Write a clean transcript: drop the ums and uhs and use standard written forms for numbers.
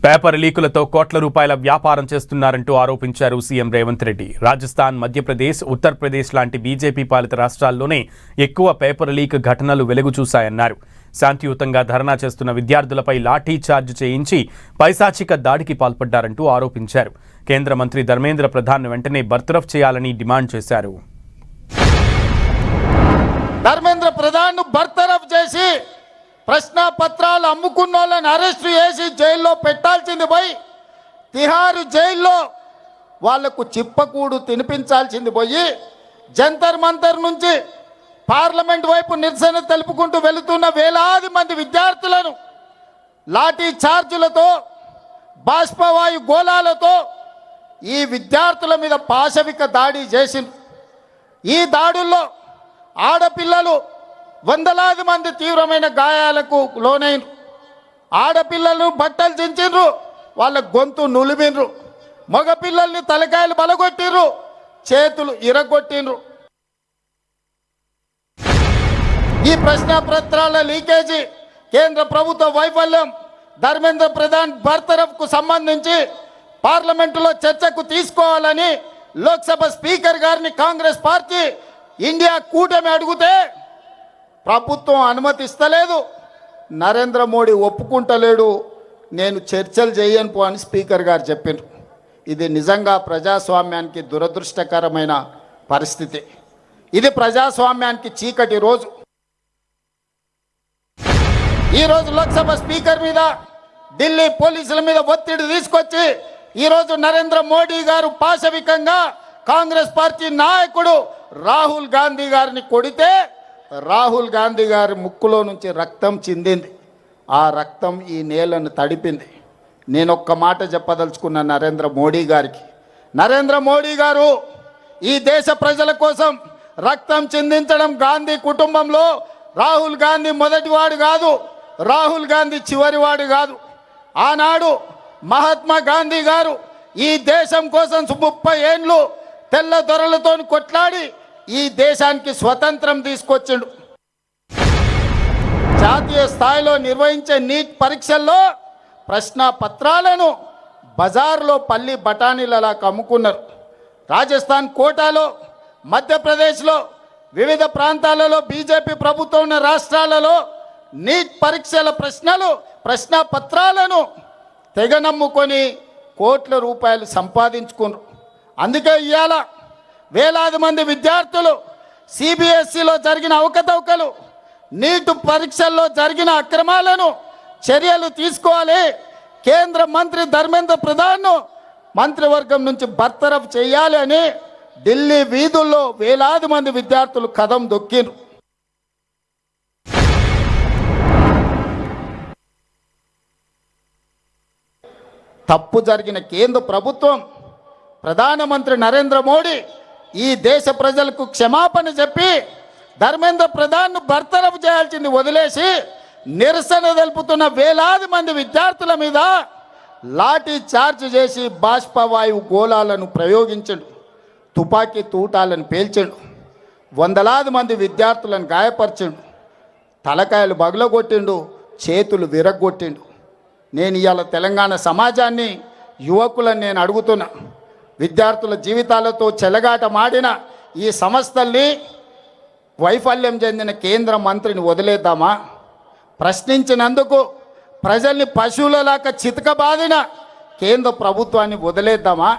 Paper లీకులతో కోట్ల రూపాయల వ్యాపారం చేస్తున్నారంటూ ఆరోపించారు సీఎం రేవంత్ రెడ్డి. రాజస్థాన్, మధ్యప్రదేశ్, ఉత్తరప్రదేశ్ లాంటి బీజేపీ పాలిత రాష్ట్రాల్లోనే ఎక్కువ పేపర్ లీక్ ఘటనలు వెలుగు చూశాయన్నారు. శాంతియుతంగా ధర్నా చేస్తున్న విద్యార్థులపై లాఠీ చార్జ్ చేయించి పైశాచిక దాడికి పాల్పడ్డారంటూ ఆరోపించారు. కేంద్ర మంత్రి ధర్మేంద్ర ప్రధాన్ వెంటనే బర్తరఫ్ చేయాలని డిమాండ్ చేశారు. ధర్మేంద్ర ప్రధాన్ బర్తరఫ్ చేసి ప్రశ్న పత్రాలు అమ్ముకున్న వాళ్ళని అరెస్ట్ చేసి జైల్లో పెట్టాల్సింది పోయి తిహారు జైల్లో వాళ్లకు చిప్పకూడు తినిపించాల్సింది పోయి జంతర్ మంతర్ నుంచి పార్లమెంట్ వైపు నిరసన తెలుపుకుంటూ వెళుతున్న వేలాది మంది విద్యార్థులను లాఠీ చార్జులతో, బాష్పవాయు గోళాలతో ఈ విద్యార్థుల మీద పాశవిక దాడి చేసింది. ఈ దాడుల్లో ఆడపిల్లలు వందలాది మంది తీవ్రమైన గాయాలకు లోనైనరు. ఆడపిల్లలను బట్టలు చించిండ్రు, వాళ్ళ గొంతు నులిమిండ్రు. మగపిల్లల్ని తలకాయలు బలగొట్టిండ్రు, చేతులు ఇరగొట్టిండ్రు. ఈ ప్రశ్న పత్రాల లీకేజీ, కేంద్ర ప్రభుత్వ వైఫల్యం, ధర్మేంద్ర ప్రధాన్ బర్తరఫ్కు సంబంధించి పార్లమెంటులో చర్చకు తీసుకోవాలని లోక్సభ స్పీకర్ గారిని కాంగ్రెస్ పార్టీ ఇండియా కూటమి అడిగితే ప్రభుత్వం అనుమతిస్తలేదు. నరేంద్ర మోడీ ఒప్పుకుంటలేడు. నేను చర్చలు చేయను పో అని స్పీకర్ గారు చెప్పారు. ఇది నిజంగా ప్రజాస్వామ్యానికి దురదృష్టకరమైన పరిస్థితి. ఇది ప్రజాస్వామ్యానికి చీకటి రోజు. ఈరోజు లోక్సభ స్పీకర్ మీద, ఢిల్లీ పోలీసుల మీద ఒత్తిడి తీసుకొచ్చి ఈరోజు నరేంద్ర మోడీ గారు పాశవికంగా కాంగ్రెస్ పార్టీ నాయకుడు రాహుల్ గాంధీ గారిని కొడితే రాహుల్ గాంధీ గారి ముక్కులో నుంచి రక్తం చిందింది. ఆ రక్తం ఈ నేలను తడిపింది. నేను ఒక్క మాట చెప్పదలుచుకున్న నరేంద్ర మోడీ గారికి, నరేంద్ర మోడీ గారు ఈ దేశ ప్రజల కోసం రక్తం చిందించడం గాంధీ కుటుంబంలో రాహుల్ గాంధీ మొదటివాడు కాదు, రాహుల్ గాంధీ చివరివాడు కాదు. ఆనాడు మహాత్మా గాంధీ గారు ఈ దేశం కోసం 30 ఏళ్ళు తెల్ల దొరలతో కొట్లాడి ఈ దేశానికి స్వతంత్రం తీసుకొచ్చిండు. జాతీయ స్థాయిలో నిర్వహించే నీట్ పరీక్షల్లో ప్రశ్న పత్రాలను బజార్లో పల్లి బఠానీలలా అమ్ముకున్నారు. రాజస్థాన్ కోటాలో, మధ్యప్రదేశ్లో, వివిధ ప్రాంతాలలో బీజేపీ ప్రభుత్వం ఉన్న రాష్ట్రాలలో నీట్ పరీక్షల ప్రశ్న పత్రాలను తెగనమ్ముకొని కోట్ల రూపాయలు సంపాదించుకున్నారు. అందుకే ఇవాళ వేలాది మంది విద్యార్థులు సిబిఎస్ఈలో జరిగిన అవకతవకలు, నీట్ పరీక్షల్లో జరిగిన అక్రమాలను చర్యలు తీసుకోవాలి. కేంద్ర మంత్రి ధర్మేంద్ర ప్రధాన్ మంత్రివర్గం నుంచి బర్తరఫ్ చేయాలి అని ఢిల్లీ వీధుల్లో వేలాది మంది విద్యార్థులు కదం దొక్కిరు. తప్పు జరిగిన కేంద్ర ప్రభుత్వం, ప్రధానమంత్రి నరేంద్ర మోడీ ఈ దేశ ప్రజలకు క్షమాపణ చెప్పి ధర్మేంద్ర ప్రధాన్ను బర్తరఫ్ చేయాల్సింది వదిలేసి నిరసన తెలుపుతున్న వేలాది మంది విద్యార్థుల మీద లాఠీ చార్జ్ చేసి బాష్పవాయువు గోళాలను ప్రయోగించండు, తుపాకీ తూటాలను పేల్చండు, వందలాది మంది విద్యార్థులను గాయపరిచిండు, తలకాయలు బగలగొట్టిండు, చేతులు విరగొట్టిండు. నేను ఇవాళ తెలంగాణ సమాజాన్ని, యువకులను నేను అడుగుతున్నా, విద్యార్థుల జీవితాలతో చెలగాట మాడిన ఈ సంస్థల్ని వైఫల్యం చెందిన కేంద్ర మంత్రిని వదిలేద్దామా? ప్రశ్నించినందుకు ప్రజల్ని పశువులలాగా చితకబాదిన కేంద్ర ప్రభుత్వాన్ని వదిలేద్దామా?